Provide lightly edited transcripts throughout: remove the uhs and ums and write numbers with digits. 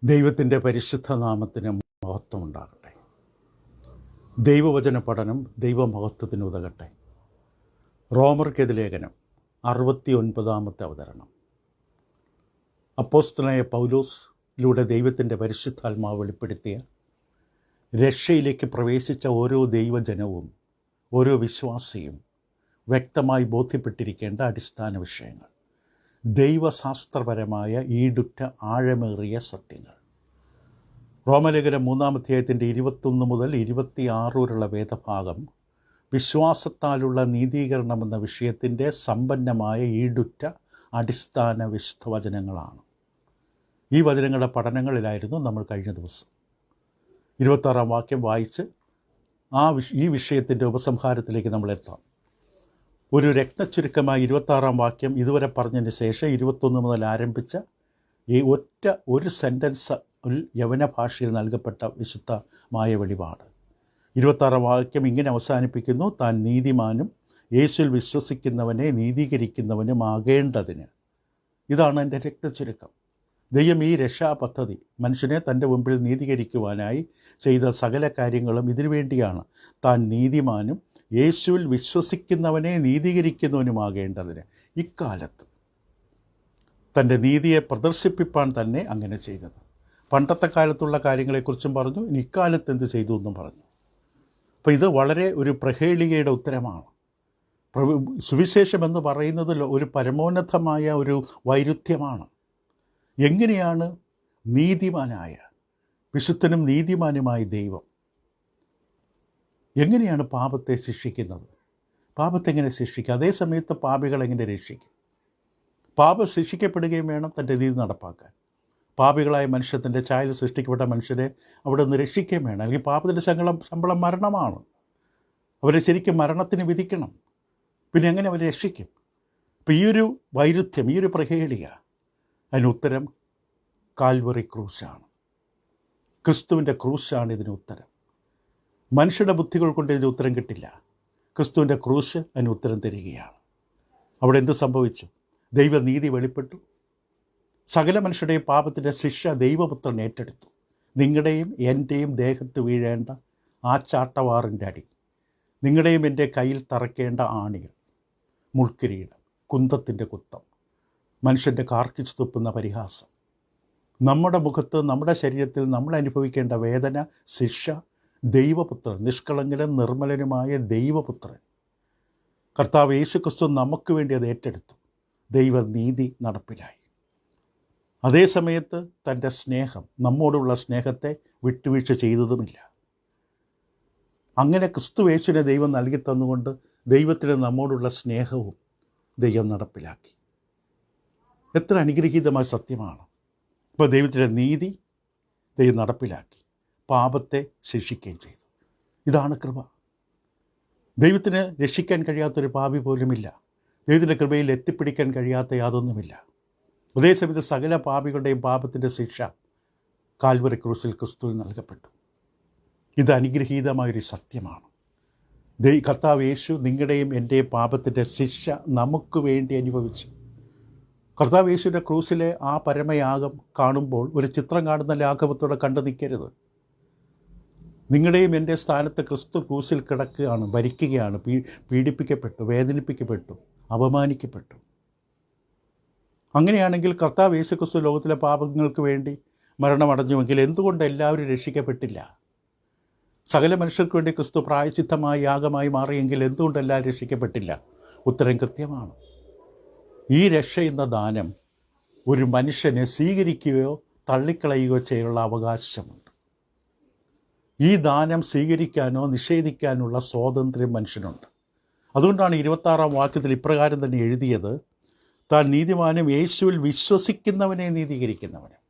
ദൈവത്തിൻ്റെ പരിശുദ്ധ നാമത്തിന് മഹത്വമുണ്ടാകട്ടെ. ദൈവവചന പഠനം ദൈവമഹത്വത്തിന് ഉതകട്ടെ. റോമർക്കെതി ലേഖനം 69 അവതരണം. അപ്പോസ്തലനായ പൗലോസിലൂടെ ദൈവത്തിൻ്റെ പരിശുദ്ധാത്മാവ് വെളിപ്പെടുത്തിയ രക്ഷയിലേക്ക് പ്രവേശിച്ച ഓരോ ദൈവജനവും ഓരോ വിശ്വാസിയും വ്യക്തമായി ബോധ്യപ്പെട്ടിരിക്കേണ്ട അടിസ്ഥാന വിഷയങ്ങൾ, ദൈവശാസ്ത്രപരമായ ഈടുറ്റ ആഴമേറിയ സത്യങ്ങൾ. റോമലേഖനം 3 21 മുതൽ 26 വരെയുള്ള വേദഭാഗം വിശ്വാസത്താലുള്ള നീതീകരണമെന്ന വിഷയത്തിൻ്റെ സമ്പന്നമായ ഈടുറ്റ അടിസ്ഥാന വിശുദ്ധ വചനങ്ങളാണ്. ഈ വചനങ്ങളുടെ പഠനങ്ങളിലായിരുന്നു നമ്മൾ കഴിഞ്ഞ ദിവസം. 26 വാക്യം വായിച്ച് ഈ വിഷയത്തിൻ്റെ ഉപസംഹാരത്തിലേക്ക് നമ്മൾ എത്താം. ഒരു രത്നച്ചുരുക്കമായ 26 വാക്യം ഇതുവരെ പറഞ്ഞതിന് ശേഷം 21 മുതൽ ആരംഭിച്ച ഈ ഒരു സെൻറ്റൻസ് യവന ഭാഷയിൽ നൽകപ്പെട്ട വിശുദ്ധമായ വെളിപാട്. 26 വാക്യം ഇങ്ങനെ അവസാനിപ്പിക്കുന്നു: താൻ നീതിമാനും യേശുവിൽ വിശ്വസിക്കുന്നവനെ നീതീകരിക്കുന്നവനും ആകേണ്ടതിന്. ഇതാണ് എൻ്റെ രക്തചുരുക്കം. ദൈവം ഈ രക്ഷാപദ്ധതി മനുഷ്യനെ തൻ്റെ മുമ്പിൽ നീതീകരിക്കുവാനായി ചെയ്ത സകല കാര്യങ്ങളും ഇതിനു വേണ്ടിയാണ്. താൻ നീതിമാനും യേശുവിൽ വിശ്വസിക്കുന്നവനെ നീതീകരിക്കുന്നവനുമാകേണ്ടതിന് ഇക്കാലത്ത് തൻ്റെ നീതിയെ പ്രദർശിപ്പിപ്പാൻ തന്നെ അങ്ങനെ ചെയ്തത്. പണ്ടത്തെ കാലത്തുള്ള കാര്യങ്ങളെക്കുറിച്ചും പറഞ്ഞു, ഇനി ഇക്കാലത്ത് എന്ത് ചെയ്തു എന്നും പറഞ്ഞു. അപ്പോൾ ഇത് വളരെ ഒരു പ്രഹേളികയുടെ ഉത്തരമാണ്. സുവിശേഷം എന്ന് പറയുന്നത് ഒരു പരമോന്നതമായ ഒരു വൈരുദ്ധ്യമാണ്. എങ്ങനെയാണ് നീതിമാനായ വിശുദ്ധനും നീതിമാനുമായ ദൈവം എങ്ങനെയാണ് പാപത്തെ ശിക്ഷിക്കുന്നത്? പാപത്തെ എങ്ങനെ ശിക്ഷിക്കുക? അതേ സമയത്ത് പാപികൾ എങ്ങനെ രക്ഷിക്കും? പാപം ശിക്ഷിക്കപ്പെടുകയും വേണം തൻ്റെ നീതി നടപ്പാക്കാൻ. പാപികളായ മനുഷ്യർ, തൻ്റെ ചായയിൽ സൃഷ്ടിക്കപ്പെട്ട മനുഷ്യരെ അവിടെ നിന്ന് രക്ഷിക്കുകയും വേണം. അല്ലെങ്കിൽ പാപത്തിൻ്റെ ശമ്പളം മരണമാണ്. അവരെ ശരിക്കും മരണത്തിന് വിധിക്കണം. പിന്നെ എങ്ങനെ അവരെ രക്ഷിക്കും? അപ്പോൾ ഈ ഒരു വൈരുദ്ധ്യം, ഈ ഒരു പ്രഹേളിക, അതിന് ഉത്തരം കാൽവറി ക്രൂശാണ്. ക്രിസ്തുവിൻ്റെ ക്രൂശാണ് ഇതിന് ഉത്തരം. മനുഷ്യരുടെ ബുദ്ധികൾ കൊണ്ട് ഇതിന് ഉത്തരം കിട്ടില്ല. ക്രിസ്തുവിൻ്റെ ക്രൂശ് അതിന് ഉത്തരം തരികയാണ്. അവിടെ എന്ത് സംഭവിച്ചു? ദൈവനീതി വെളിപ്പെട്ടു. സകല മനുഷ്യരുടെയും പാപത്തിൻ്റെ ശിക്ഷ ദൈവപുത്രൻ ഏറ്റെടുത്തു. നിങ്ങളുടെയും എൻ്റെയും ദേഹത്ത് വീഴേണ്ട ആ ചാട്ടവാറിൻ്റെ അടി, നിങ്ങളുടെയും എൻ്റെ കയ്യിൽ തറയ്ക്കേണ്ട ആണികൾ, മുൾക്കിരീടം, കുന്തത്തിൻ്റെ കുത്തം, മനുഷ്യൻ്റെ കാർക്കിച്ചു തുപ്പുന്ന പരിഹാസം, നമ്മുടെ മുഖത്ത്, നമ്മുടെ ശരീരത്തിൽ നമ്മൾ അനുഭവിക്കേണ്ട വേദന, ശിക്ഷ ദൈവപുത്രൻ, നിഷ്കളങ്കനും നിർമ്മലനുമായ ദൈവപുത്രൻ കർത്താവ് യേശുക്രിസ്തു നമുക്ക് വേണ്ടി അത് ഏറ്റെടുത്തു. ദൈവനീതി നടപ്പിലായി. അതേ സമയത്ത് തൻ്റെ സ്നേഹം, നമ്മോടുള്ള സ്നേഹത്തെ വിട്ടുവീഴ്ച ചെയ്തതുമില്ല. അങ്ങനെ ക്രിസ്തു യേശുവിനെ ദൈവം നൽകി തന്നുകൊണ്ട് ദൈവത്തിന് നമ്മോടുള്ള സ്നേഹവും ദൈവം നടപ്പിലാക്കി. എത്ര അനുഗ്രഹീതമായ സത്യമാണ്! ഇപ്പോൾ ദൈവത്തിൻ്റെ നീതി ദൈവം നടപ്പിലാക്കി, പാപത്തെ ശിക്ഷിക്കുകയും ചെയ്തു. ഇതാണ് കൃപ. ദൈവത്തിന് രക്ഷിക്കാൻ കഴിയാത്തൊരു പാപി പോലുമില്ല. ദൈവത്തിൻ്റെ കൃപയിൽ എത്തിപ്പിടിക്കാൻ കഴിയാത്ത യാതൊന്നുമില്ല. അതേസമയത്ത് സകല പാപികളുടെയും പാപത്തിൻ്റെ ശിക്ഷ കാൽവറി ക്രൂസിൽ ക്രിസ്തുവിൽ നൽകപ്പെട്ടു. ഇത് അനുഗ്രഹീതമായൊരു സത്യമാണ്. കർത്താവ് യേശു നിങ്ങളുടെയും എൻ്റെയും പാപത്തിൻ്റെ ശിക്ഷ നമുക്ക് വേണ്ടി അനുഭവിച്ചു. കർത്താവ് യേശുവിൻ്റെ ക്രൂസിലെ ആ പരമയാഗം കാണുമ്പോൾ ഒരു ചിത്രം കാണുന്ന ലാഘവത്തോടെ കണ്ടു നിൽക്കരുത്. നിങ്ങളുടെയും എൻ്റെ സ്ഥാനത്ത് ക്രിസ്തു ക്രൂസിൽ കിടക്കുകയാണ്, ഭരിക്കുകയാണ്, പീഡിപ്പിക്കപ്പെട്ടു, വേദനിപ്പിക്കപ്പെട്ടു, അപമാനിക്കപ്പെട്ടു. അങ്ങനെയാണെങ്കിൽ കർത്താവ് യേശു ക്രിസ്തു ലോകത്തിലെ പാപങ്ങൾക്ക് വേണ്ടി മരണമടഞ്ഞുവെങ്കിൽ എന്തുകൊണ്ട് എല്ലാവരും രക്ഷിക്കപ്പെട്ടില്ല? സകല മനുഷ്യർക്ക് വേണ്ടി ക്രിസ്തു പ്രായശ്ചിത്തമായി യാഗമായി മാറിയെങ്കിൽ എന്തുകൊണ്ട് എല്ലാവരും രക്ഷിക്കപ്പെട്ടില്ല? ഉത്തരം കൃത്യമാണ്. ഈ രക്ഷ എന്ന ദാനം ഒരു മനുഷ്യനെ സ്വീകരിക്കുകയോ തള്ളിക്കളയുകയോ ചെയ്യാനുള്ള അവകാശമുണ്ട്. ഈ ദാനം സ്വീകരിക്കാനോ നിഷേധിക്കാനുള്ള സ്വാതന്ത്ര്യം മനുഷ്യനുണ്ട്. അതുകൊണ്ടാണ് 26 വാക്യത്തിൽ ഇപ്രകാരം തന്നെ എഴുതിയത്: താൻ നീതിമാനും യേശുവിൽ വിശ്വസിക്കുന്നവനെ നീതീകരിക്കുന്നവനും.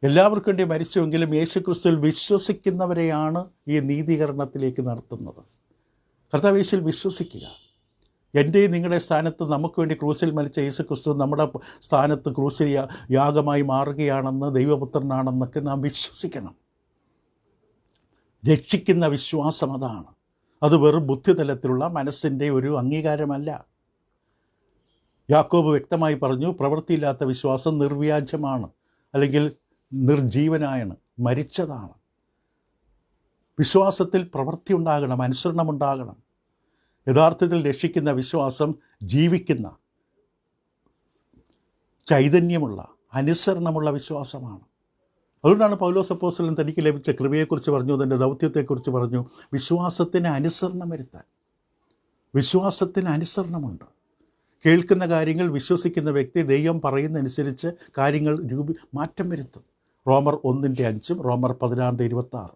എല്ലാവർക്കും വേണ്ടി മരിച്ചുവെങ്കിലും യേശു ക്രിസ്തുവിൽ വിശ്വസിക്കുന്നവരെയാണ് ഈ നീതീകരണത്തിലേക്ക് നടത്തുന്നത്. കർത്താവ് യേശുവിൽ വിശ്വസിക്കുക. എൻ്റെയും നിങ്ങളുടെ സ്ഥാനത്ത് നമുക്ക് വേണ്ടി ക്രൂസിൽ മരിച്ച യേശു ക്രിസ്തു നമ്മുടെ സ്ഥാനത്ത് ക്രൂസിൽ യാഗമായി മാറുകയാണെന്ന്, ദൈവപുത്രനാണെന്നൊക്കെ നാം വിശ്വസിക്കണം. രക്ഷിക്കുന്ന വിശ്വാസം അതാണ്. അത് വെറും ബുദ്ധിതലത്തിലുള്ള മനസ്സിൻ്റെ ഒരു അംഗീകാരമല്ല. യാക്കോബ് വ്യക്തമായി പറഞ്ഞു, പ്രവൃത്തിയില്ലാത്ത വിശ്വാസം നിർവ്യാജമാണ്, അല്ലെങ്കിൽ നിർജീവനായാണ്, മരിച്ചതാണ്. വിശ്വാസത്തിൽ പ്രവൃത്തി ഉണ്ടാകണം, അനുസരണമുണ്ടാകണം. യഥാർത്ഥത്തിൽ രക്ഷിക്കുന്ന വിശ്വാസം ജീവിക്കുന്ന, ചൈതന്യമുള്ള, അനുസരണമുള്ള വിശ്വാസമാണ്. അതുകൊണ്ടാണ് പൗലോസ് അപ്പോസ്തലൻ തനിക്ക് ലഭിച്ച കൃപയെക്കുറിച്ച് പറഞ്ഞു, തൻ്റെ ദൗത്യത്തെക്കുറിച്ച് പറഞ്ഞു, വിശ്വാസത്തിന് അനുസരണം വരുത്താൻ. വിശ്വാസത്തിന് അനുസരണമുണ്ട്. കേൾക്കുന്ന കാര്യങ്ങൾ വിശ്വസിക്കുന്ന വ്യക്തി ദൈവം പറയുന്നതനുസരിച്ച് കാര്യങ്ങൾ മാറ്റം വരുത്തും. റോമർ 1:5, റോമർ 16:26.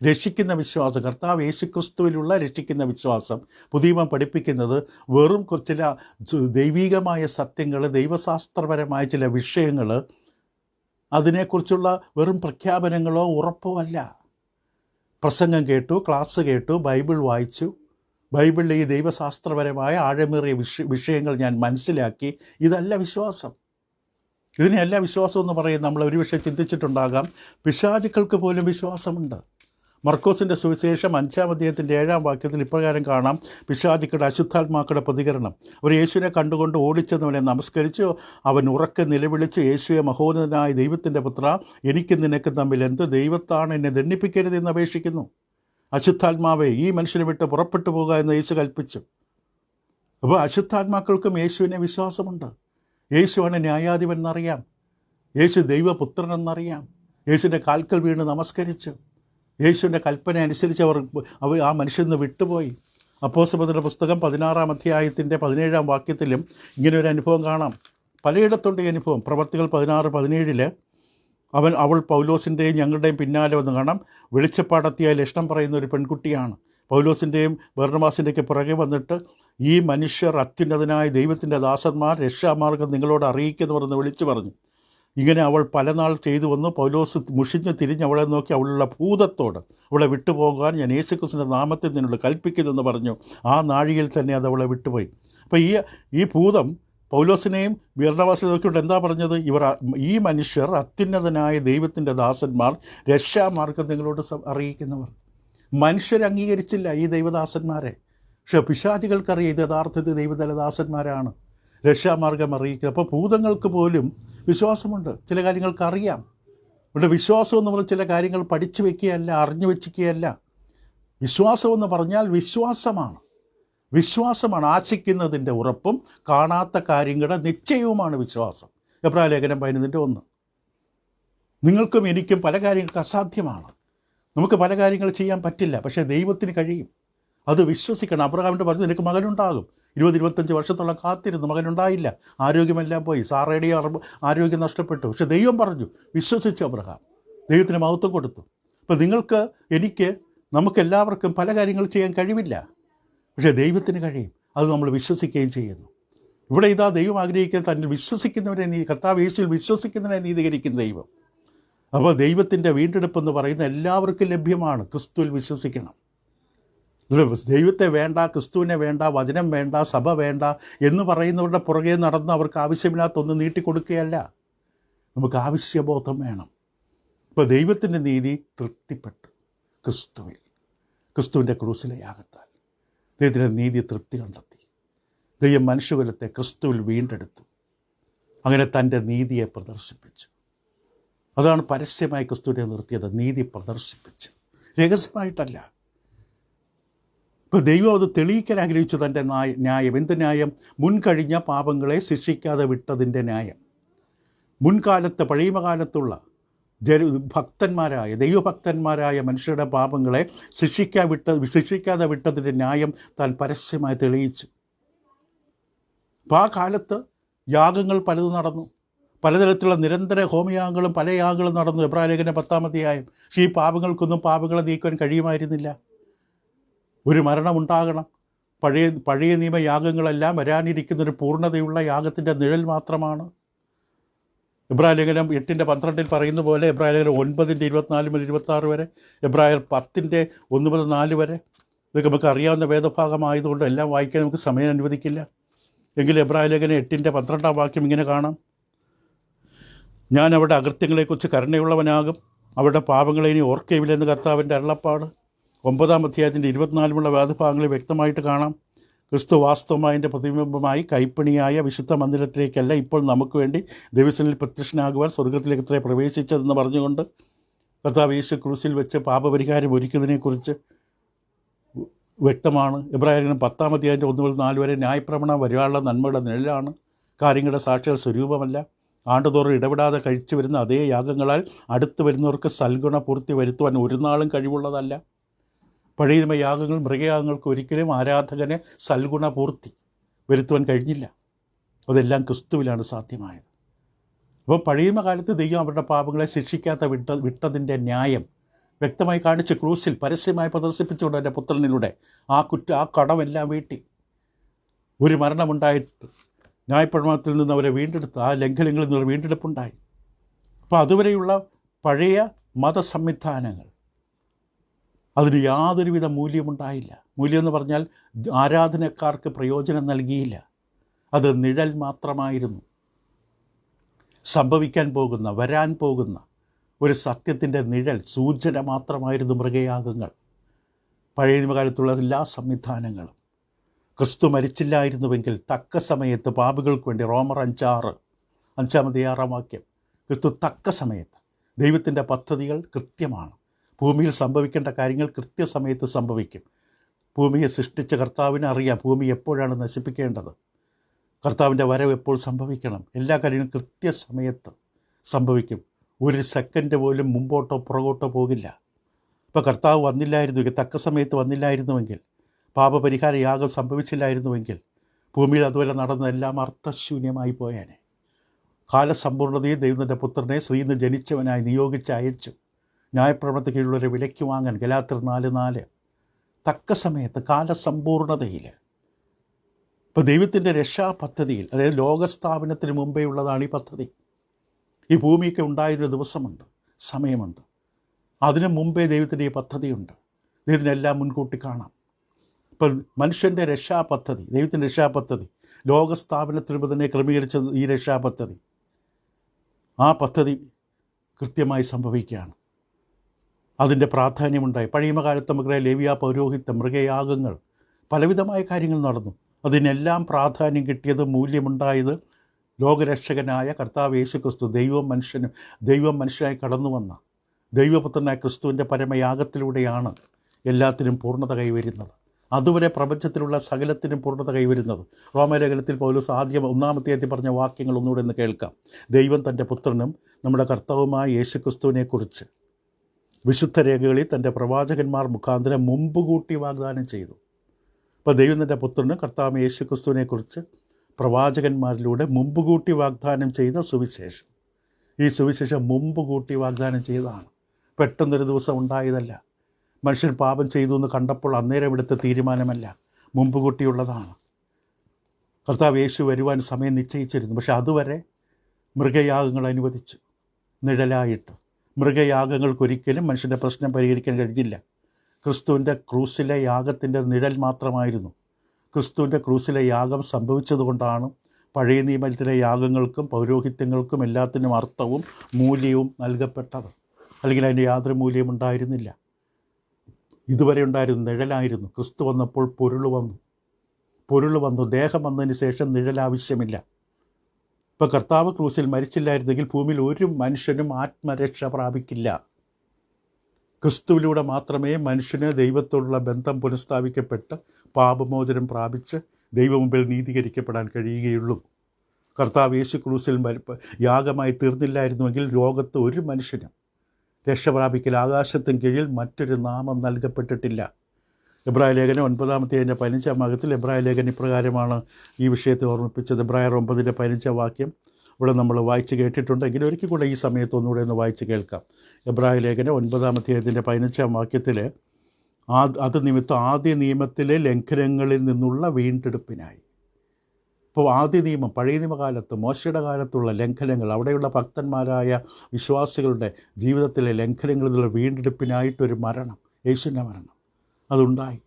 രക്ഷിക്കുന്ന വിശ്വാസം, കർത്താവ് യേശുക്രിസ്തുവിലുള്ള രക്ഷിക്കുന്ന വിശ്വാസം പുതിയമ പഠിപ്പിക്കുന്നത് വെറും ചില ദൈവികമായ സത്യങ്ങൾ, ദൈവശാസ്ത്രപരമായ ചില വിഷയങ്ങൾ, അതിനെക്കുറിച്ചുള്ള വെറും പ്രഖ്യാപനങ്ങളോ ഉറപ്പോ അല്ല. പ്രസംഗം കേട്ടു, ക്ലാസ് കേട്ടു, ബൈബിൾ വായിച്ചു, ബൈബിളിലെ ഈ ദൈവശാസ്ത്രപരമായ ആഴമേറിയ വിഷയങ്ങൾ ഞാൻ മനസ്സിലാക്കി, ഇതല്ല വിശ്വാസം. ഇതിനെയല്ല വിശ്വാസം എന്ന് പറയും. നമ്മൾ ഒരുപക്ഷെ ചിന്തിച്ചിട്ടുണ്ടാകാം, പിശാചുക്കൾക്ക് പോലും വിശ്വാസമുണ്ട്. മർക്കോസിൻ്റെ സുവിശേഷം 5-ാം അധ്യായത്തിൻ്റെ 7-ാം വാക്യത്തിൽ ഇപ്രകാരം കാണാം, പിശാചുക്കളുടെ അശുദ്ധാത്മാക്കളുടെ പ്രതികരണം. അവർ യേശുവിനെ കണ്ടുകൊണ്ട് ഓടിച്ചെന്നവനെ നമസ്കരിച്ചു. അവൻ ഉറക്കെ നിലവിളിച്ച്, യേശുവെ, മഹോന്നതനായ ദൈവത്തിൻ്റെ പുത്ര, എനിക്കും നിനക്കും തമ്മിൽ എന്ത് ദൈവത്താണ്, എന്നെ ദണ്ഡിപ്പിക്കരുതെന്ന് അപേക്ഷിക്കുന്നു. അശുദ്ധാത്മാവെ, ഈ മനുഷ്യനെ വിട്ട് പുറപ്പെട്ടു പോകുക എന്ന് യേശു കൽപ്പിച്ചു. അപ്പോൾ അശുദ്ധാത്മാക്കൾക്കും യേശുവിനെ വിശ്വാസമുണ്ട്. യേശുവാണ് ന്യായാധിപൻ എന്നറിയാം, യേശു ദൈവപുത്രൻ എന്നറിയാം. യേശുവിൻ്റെ കാൽക്കൽ വീണ് നമസ്കരിച്ചു. യേശുവിൻ്റെ കൽപ്പന അനുസരിച്ച് അവർ ആ മനുഷ്യന് വിട്ടുപോയി. അപ്പോസ്തലരുടെ പുസ്തകം 16-ാം അധ്യായത്തിൻ്റെ 17-ാം വാക്യത്തിലും ഇങ്ങനെ ഒരു അനുഭവം കാണാം. പലയിടത്തുണ്ട് ഈ അനുഭവം. പ്രവർത്തികൾ 16-17 അവൾ പൗലോസിൻ്റെയും ഞങ്ങളുടെയും പിന്നാലെ വന്ന് കാണാം. വെളിച്ചപ്പാടത്തിയായി ലക്ഷണം പറയുന്ന ഒരു പെൺകുട്ടിയാണ്. പൗലോസിൻ്റെയും ബർന്നബാസിൻ്റെയൊക്കെ പുറകെ വന്നിട്ട്, ഈ മനുഷ്യർ അത്യുന്നതനായ ദൈവത്തിൻ്റെ ദാസന്മാർ, രക്ഷാമാർഗം നിങ്ങളോട് അറിയിക്കുന്നു പറഞ്ഞ് വിളിച്ചു പറഞ്ഞു. ഇങ്ങനെ അവൾ പല നാൾ ചെയ്തു വന്നു. പൗലോസ് മുഷിഞ്ഞ് തിരിഞ്ഞ് അവളെ നോക്കി, അവളുള്ള ഭൂതത്തോട് അവളെ വിട്ടുപോകാൻ ഞാൻ യേശുക്രിസ്തുവിൻ്റെ നാമത്തിൽ നിന്നോട് കൽപ്പിക്കുന്നെന്ന് പറഞ്ഞു. ആ നാഴികയിൽ തന്നെ അത് അവളെ വിട്ടുപോയി. അപ്പോൾ ഈ ഭൂതം പൗലോസിനെയും ബർന്നബാസിനെ നോക്കിയിട്ട് എന്താ പറഞ്ഞത്? ഈ മനുഷ്യർ അത്യുന്നതനായ ദൈവത്തിൻ്റെ ദാസന്മാർ, രക്ഷാമാർഗം നിങ്ങളോട് അറിയിക്കുന്നവർ. മനുഷ്യർ അംഗീകരിച്ചില്ല ഈ ദൈവദാസന്മാരെ. പക്ഷേ പിശാചുകൾക്കറിയാം ഇത് യഥാർത്ഥത്തിൽ ദൈവത്തിൻ്റെ ദാസന്മാരാണ്, രക്ഷാമാർഗം അറിയിക്കുക. അപ്പോൾ ഭൂതങ്ങൾക്ക് പോലും വിശ്വാസമുണ്ട്, ചില കാര്യങ്ങൾക്ക് അറിയാം. ഇവിടെ വിശ്വാസം എന്ന് പറഞ്ഞാൽ ചില കാര്യങ്ങൾ പഠിച്ചു വയ്ക്കുകയല്ല, അറിഞ്ഞു വയ്ക്കുകയല്ല. വിശ്വാസം എന്ന് പറഞ്ഞാൽ വിശ്വാസമാണ്. വിശ്വാസമാണ് ആശിക്കുന്നതിൻ്റെ ഉറപ്പും കാണാത്ത കാര്യങ്ങളുടെ നിശ്ചയവുമാണ് വിശ്വാസം. എബ്രായ ലേഖനം 11:1. നിങ്ങൾക്കും എനിക്കും പല കാര്യങ്ങൾക്ക് അസാധ്യമാണ്. നമുക്ക് പല കാര്യങ്ങൾ ചെയ്യാൻ പറ്റില്ല, പക്ഷേ ദൈവത്തിന് കഴിയും. അത് വിശ്വസിക്കണം. അബ്രഹാമിൻ്റെ പറഞ്ഞു, നിനക്ക് മകനുണ്ടാകും. 20-25 വർഷത്തോളം കാത്തിരുന്നു, മകനുണ്ടായില്ല. ആരോഗ്യമെല്ലാം പോയി. സാറയുടെ ആരോഗ്യം നഷ്ടപ്പെട്ടു. പക്ഷെ ദൈവം പറഞ്ഞു, വിശ്വസിച്ചു അബ്രഹാം, ദൈവത്തിന് മഹത്വം കൊടുത്തു. അപ്പോൾ നിങ്ങൾക്ക്, എനിക്ക്, നമുക്കെല്ലാവർക്കും പല കാര്യങ്ങൾ ചെയ്യാൻ കഴിവില്ല, പക്ഷേ ദൈവത്തിന് കഴിയും. അത് നമ്മൾ വിശ്വസിക്കുകയും ചെയ്യുന്നു. ഇവിടെ ഇതാ ദൈവം ആഗ്രഹിക്കുന്നത് തന്നെ വിശ്വസിക്കുന്നവരെ കർത്താവ് യേശുവിൽ വിശ്വസിക്കുന്നവരെ നീതീകരിക്കുന്ന ദൈവം. അപ്പോൾ ദൈവത്തിൻ്റെ വീണ്ടെടുപ്പെന്ന് പറയുന്ന എല്ലാവർക്കും ലഭ്യമാണ്. ക്രിസ്തുവിൽ വിശ്വസിക്കണം. ദൈവത്തെ വേണ്ട, ക്രിസ്തുവിനെ വേണ്ട, വചനം വേണ്ട, സഭ വേണ്ട എന്ന് പറയുന്നവരുടെ പുറകെ നടന്ന് അവർക്ക് ആവശ്യമില്ലാത്തൊന്നും നീട്ടിക്കൊടുക്കുകയല്ല. നമുക്ക് ആവശ്യബോധം വേണം. ഇപ്പോൾ ദൈവത്തിൻ്റെ നീതി തൃപ്തിപ്പെട്ടു ക്രിസ്തുവിൽ, ക്രിസ്തുവിൻ്റെ ക്രൂസിലെ യാഗത്താൽ ദൈവത്തിൻ്റെ നീതി തൃപ്തി കണ്ടെത്തി. ദൈവം മനുഷ്യകുലത്തെ ക്രിസ്തുവിൽ വീണ്ടെടുത്തു. അങ്ങനെ തൻ്റെ നീതിയെ പ്രദർശിപ്പിച്ചു. അതാണ് പരസ്യമായി ക്രിസ്തുവിനെ നിർത്തിയത്, നീതി പ്രദർശിപ്പിച്ചു, രഹസ്യമായിട്ടല്ല. ഇപ്പോൾ ദൈവം അത് തെളിയിക്കാൻ ആഗ്രഹിച്ചു തൻ്റെ ന്യായം. എന്ത് ന്യായം? മുൻകഴിഞ്ഞ പാപങ്ങളെ ശിക്ഷിക്കാതെ വിട്ടതിൻ്റെ ന്യായം. മുൻകാലത്ത്, പഴയമകാലത്തുള്ള ഭക്തന്മാരായ, ദൈവഭക്തന്മാരായ മനുഷ്യരുടെ പാപങ്ങളെ ശിക്ഷിക്കാതെ വിട്ടതിൻ്റെ ന്യായം താൻ പരസ്യമായി തെളിയിച്ചു. അപ്പോൾ ആ കാലത്ത് യാഗങ്ങൾ പലതും നടന്നു, പലതരത്തിലുള്ള നിരന്തര ഹോമയാഗങ്ങളും പല യാഗങ്ങളും നടന്നു. എബ്രായ ലേഖനം 10-ാം അധ്യായം. പക്ഷേ ഈ പാപങ്ങൾക്കൊന്നും പാപങ്ങളെ നീക്കുവാൻ കഴിയുമായിരുന്നില്ല. ഒരു മരണമുണ്ടാകണം. പഴയ നിയമയാഗങ്ങളെല്ലാം വരാനിരിക്കുന്നൊരു പൂർണ്ണതയുള്ള യാഗത്തിൻ്റെ നിഴൽ മാത്രമാണ്. എബ്രായ ലേഖനം 8:12 പറയുന്ന പോലെ, എബ്രായ ലേഖനം 9:24-26 വരെ, എബ്രായർ 10:1-4 വരെ. ഇതൊക്കെ നമുക്ക് അറിയാവുന്ന വേദഭാഗമായതുകൊണ്ട് എല്ലാം വായിക്കാൻ നമുക്ക് സമയം അനുവദിക്കില്ല. എങ്കിൽ എബ്രായ ലേഖനം 8:12 വാക്യം ഇങ്ങനെ കാണാം: ഞാൻ അവരുടെ അകൃത്യങ്ങളെക്കുറിച്ച് കരുണയുള്ളവനാകും, അവരുടെ പാപങ്ങളെ ഇനി ഓർക്കയില്ലെന്ന് കർത്താവിൻ്റെ അരുളപ്പാട്. 9-ാം അധ്യായത്തിൻ്റെ 24 വേദഭാഗങ്ങളിൽ വ്യക്തമായിട്ട് കാണാം. ക്രിസ്തു വാസ്തവമായതിൻ്റെ പ്രതിബിംബമായി കൈപ്പണിയായ വിശുദ്ധ മന്ദിരത്തിലേക്കല്ല ഇപ്പോൾ നമുക്ക് വേണ്ടി ദൈവസന്നിധിയിൽ പ്രത്യക്ഷനാകുവാൻ സ്വർഗത്തിലേക്ക് എത്ര പ്രവേശിച്ചതെന്ന് പറഞ്ഞുകൊണ്ട് കർത്താവ് യേശു ക്രൂസിൽ വെച്ച് പാപപരിഹാരം ഒരുക്കുന്നതിനെക്കുറിച്ച് വ്യക്തമാണ്. എബ്രായലേഖനം 10-ാം അധ്യായം 1 മുതൽ 4 വരെ ന്യായപ്രമാണം വരുവാനുള്ള നന്മയുടെ നിഴലാണ്, കാര്യങ്ങളുടെ സാക്ഷികൾ സ്വരൂപമല്ല, ആണ്ടുതോറും ഇടപെടാതെ കഴിച്ചു വരുന്ന അതേ യാഗങ്ങളാൽ അടുത്ത് വരുന്നവർക്ക് സൽഗുണപൂർത്തി വരുത്തുവാൻ ഒരു നാളും കഴിവുള്ളതല്ല. പഴയ നിയമ യാഗങ്ങൾ മൃഗയാഗങ്ങൾക്ക് ഒരിക്കലും ആരാധകനെ സൽഗുണപൂർത്തി വരുത്തുവാൻ കഴിഞ്ഞില്ല. അതെല്ലാം ക്രിസ്തുവിലാണ് സാധ്യമായത്. അപ്പോൾ പഴയ കാലത്ത് ദൈവം അവരുടെ പാപങ്ങളെ ശിക്ഷിക്കാത്ത വിട്ടതിൻ്റെ ന്യായം വ്യക്തമായി കാണിച്ച് ക്രൂസിൽ പരസ്യമായി പ്രദർശിപ്പിച്ചുകൊണ്ട് എൻ്റെ പുത്രനിലൂടെ ആ കടമെല്ലാം വീട്ടി. ഒരു മരണമുണ്ടായിട്ട് ന്യായപ്രമാണത്തിൽ നിന്ന് അവരെ വീണ്ടെടുത്ത് ആ ലംഘനങ്ങളിൽ നിന്നുള്ള വീണ്ടെടുപ്പുണ്ടായി. അപ്പോൾ അതുവരെയുള്ള പഴയ മതസംവിധാനങ്ങൾ അതിന് യാതൊരുവിധ മൂല്യമുണ്ടായില്ല. മൂല്യം എന്ന് പറഞ്ഞാൽ ആരാധനക്കാർക്ക് പ്രയോജനം നൽകിയില്ല. അത് നിഴൽ മാത്രമായിരുന്നു. സംഭവിക്കാൻ പോകുന്ന വരാൻ പോകുന്ന ഒരു സത്യത്തിൻ്റെ നിഴൽ സൂചന മാത്രമായിരുന്നു മൃഗയാഗങ്ങൾ. പഴയ നിയമകാലത്തുള്ള എല്ലാ സംവിധാനങ്ങളും. ക്രിസ്തു മരിച്ചില്ലായിരുന്നുവെങ്കിൽ തക്ക സമയത്ത് പാപികൾക്ക് വേണ്ടി റോമർ 5:6 വാക്യം, ക്രിസ്തു തക്ക സമയത്ത്. ദൈവത്തിൻ്റെ പദ്ധതികൾ കൃത്യമാണ്. ഭൂമിയിൽ സംഭവിക്കേണ്ട കാര്യങ്ങൾ കൃത്യസമയത്ത് സംഭവിക്കും. ഭൂമിയെ സൃഷ്ടിച്ച കർത്താവിന് അറിയാം ഭൂമി എപ്പോഴാണ് നശിപ്പിക്കേണ്ടത്, കർത്താവിൻ്റെ വരവ് എപ്പോൾ സംഭവിക്കണം. എല്ലാ കാര്യങ്ങളും കൃത്യസമയത്ത് സംഭവിക്കും. ഒരു സെക്കൻഡ് പോലും മുമ്പോട്ടോ പുറകോട്ടോ പോകില്ല. ഇപ്പോൾ കർത്താവ് വന്നില്ലായിരുന്നുവെങ്കിൽ, തക്ക സമയത്ത് വന്നില്ലായിരുന്നുവെങ്കിൽ, പാപപരിഹാര യാഗം സംഭവിച്ചില്ലായിരുന്നുവെങ്കിൽ ഭൂമിയിൽ അതുപോലെ നടന്നതെല്ലാം അർത്ഥശൂന്യമായി പോയേനെ. കാലസമ്പൂർണ്ണതയിൽ ദൈവത്തിൻ്റെ പുത്രനെ ശ്രീന്ന് ജനിച്ചവനായി നിയോഗിച്ചയച്ചു ന്യായപ്രമാണത്തിന് കീഴിലുള്ളവരെ വിലയ്ക്ക് വാങ്ങാൻ. ഗലാത്യർ 4:4. തക്ക സമയത്ത് കാലസമ്പൂർണതയിൽ. ഇപ്പോൾ ദൈവത്തിൻ്റെ രക്ഷാപദ്ധതിയിൽ, അതായത് ലോകസ്ഥാപനത്തിന് മുമ്പേ ഉള്ളതാണ് ഈ പദ്ധതി. ഈ ഭൂമിയൊക്കെ ഉണ്ടായൊരു ദിവസമുണ്ട്, സമയമുണ്ട്. അതിനു മുമ്പേ ദൈവത്തിൻ്റെ ഈ പദ്ധതിയുണ്ട്. ദൈവത്തിനെല്ലാം മുൻകൂട്ടി കാണാം. ഇപ്പോൾ മനുഷ്യൻ്റെ രക്ഷാപദ്ധതി, ദൈവത്തിൻ്റെ രക്ഷാപദ്ധതി ലോകസ്ഥാപനത്തിന് മുമ്പ് തന്നെ ക്രമീകരിച്ച ഈ രക്ഷാപദ്ധതി, ആ പദ്ധതി കൃത്യമായി സംഭവിക്കുകയാണ്. അതിൻ്റെ പ്രാധാന്യമുണ്ടായി. പഴയമകാലത്ത് നമുക്ക് ലേവ്യ പൗരോഹിത്യം, മൃഗയാഗങ്ങൾ, പലവിധമായ കാര്യങ്ങൾ നടന്നു. അതിനെല്ലാം പ്രാധാന്യം കിട്ടിയത്, മൂല്യമുണ്ടായത് ലോകരക്ഷകനായ കർത്താവ് യേശു ക്രിസ്തു, ദൈവം മനുഷ്യനായി കടന്നു വന്ന ദൈവപുത്രനായ ക്രിസ്തുവിൻ്റെ പരമയാഗത്തിലൂടെയാണ് എല്ലാത്തിനും പൂർണ്ണത കൈവരുന്നത്. അതുവരെ പ്രപഞ്ചത്തിലുള്ള സകലത്തിനും പൂർണ്ണത കൈവരുന്നത്. റോമാലേഖനത്തിൽ പൗലോസ് 1-ാം അധ്യായത്തിൽ പറഞ്ഞ വാക്യങ്ങൾ ഒന്നുകൂടെ ഒന്ന് കേൾക്കാം. ദൈവം തൻ്റെ പുത്രനും നമ്മുടെ കർത്താവുമായ യേശു ക്രിസ്തുവിനെക്കുറിച്ച് വിശുദ്ധ രേഖകളിൽ തൻ്റെ പ്രവാചകന്മാർ മുഖാന്തരം മുമ്പ് കൂട്ടി വാഗ്ദാനം ചെയ്തു. അപ്പോൾ ദൈവം തൻ്റെ പുത്രനും കർത്താവ് യേശു ക്രിസ്തുവിനെക്കുറിച്ച് പ്രവാചകന്മാരിലൂടെ മുമ്പ് കൂട്ടി വാഗ്ദാനം ചെയ്ത സുവിശേഷം. ഈ സുവിശേഷം മുമ്പ് കൂട്ടി വാഗ്ദാനം ചെയ്തതാണ്. പെട്ടെന്നൊരു ദിവസം ഉണ്ടായതല്ല. മനുഷ്യൻ പാപം ചെയ്തു എന്ന് കണ്ടപ്പോൾ അന്നേരം എടുത്ത തീരുമാനമല്ല, മുമ്പ് കൂട്ടിയുള്ളതാണ്. കർത്താവ് യേശു വരുവാൻ സമയം നിശ്ചയിച്ചിരുന്നു. പക്ഷെ അതുവരെ മൃഗയാഗങ്ങൾ അനുവദിച്ചു, നിഴലായിട്ട്. മൃഗയാഗങ്ങൾക്കൊരിക്കലും മനുഷ്യൻ്റെ പ്രശ്നം പരിഹരിക്കാൻ കഴിഞ്ഞില്ല. ക്രിസ്തുവിൻ്റെ ക്രൂസിലെ യാഗത്തിൻ്റെ നിഴൽ മാത്രമായിരുന്നു. ക്രിസ്തുവിൻ്റെ ക്രൂസിലെ യാഗം സംഭവിച്ചതുകൊണ്ടാണ് പഴയ നിയമത്തിലെ യാഗങ്ങൾക്കും പൗരോഹിത്യങ്ങൾക്കും എല്ലാത്തിനും അർത്ഥവും മൂല്യവും നൽകപ്പെട്ടത്. അല്ലെങ്കിൽ അതിന് യാതൊരു മൂല്യം ഉണ്ടായിരുന്നില്ല. ഇതുവരെ ഉണ്ടായിരുന്നു നിഴലായിരുന്നു. ക്രിസ്തു വന്നപ്പോൾ പൊരുൾ വന്നു. ദേഹം വന്നതിന് ശേഷം നിഴൽ ആവശ്യമില്ല. ഇപ്പോൾ കർത്താവ് ക്രൂസിൽ മരിച്ചില്ലായിരുന്നെങ്കിൽ ഭൂമിയിൽ ഒരു മനുഷ്യനും ആത്മരക്ഷ പ്രാപിക്കില്ല. ക്രിസ്തുവിലൂടെ മാത്രമേ മനുഷ്യന് ദൈവത്തോടുള്ള ബന്ധം പുനഃസ്ഥാപിക്കപ്പെട്ട് പാപമോചനം പ്രാപിച്ച് ദൈവമുമ്പിൽ നീതീകരിക്കപ്പെടാൻ കഴിയുകയുള്ളൂ. കർത്താവ് യേശു ക്രൂസിൽ യാഗമായി തീർന്നില്ലായിരുന്നുവെങ്കിൽ ലോകത്ത് ഒരു മനുഷ്യനും രക്ഷ പ്രാപിക്കൽ ആകാശത്തിന് കീഴിൽ മറ്റൊരു നാമം നൽകപ്പെട്ടിട്ടില്ല. എബ്രായ ലേഖനം 9-ാം അധ്യായത്തിൻ്റെ 15-ാം ഭാഗത്തിൽ എബ്രായ ലേഖനം ഇപ്രകാരമാണ് ഈ വിഷയത്തെ ഓർമ്മിപ്പിച്ചത്. എബ്രായർ 9-ന്റെ 15-ാം വാക്യം ഇവിടെ നമ്മൾ വായിച്ച് കേട്ടിട്ടുണ്ടെങ്കിൽ ഒരിക്കൽ കൂടെ ഈ സമയത്ത് ഒന്നുകൂടെ ഒന്ന് വായിച്ച് കേൾക്കാം. എബ്രായ ലേഖനം 9-ാം അധ്യായത്തിൻ്റെ 15-ാം വാക്യത്തിൽ അത് നിമിത്തം ആദ്യ നിയമത്തിലെ ലംഘനങ്ങളിൽ നിന്നുള്ള വീണ്ടെടുപ്പിനായി. ഇപ്പോൾ ആദ്യ നിയമം, പഴയ നിയമകാലത്ത് മോശയുടെ കാലത്തുള്ള ലംഘനങ്ങൾ, അവിടെയുള്ള ഭക്തന്മാരായ വിശ്വാസികളുടെ ജീവിതത്തിലെ ലംഘനങ്ങളിൽ നിന്നുള്ള വീണ്ടെടുപ്പിനായിട്ടൊരു മരണം, യേശുവിൻ്റെ മരണം അതുണ്ടായി.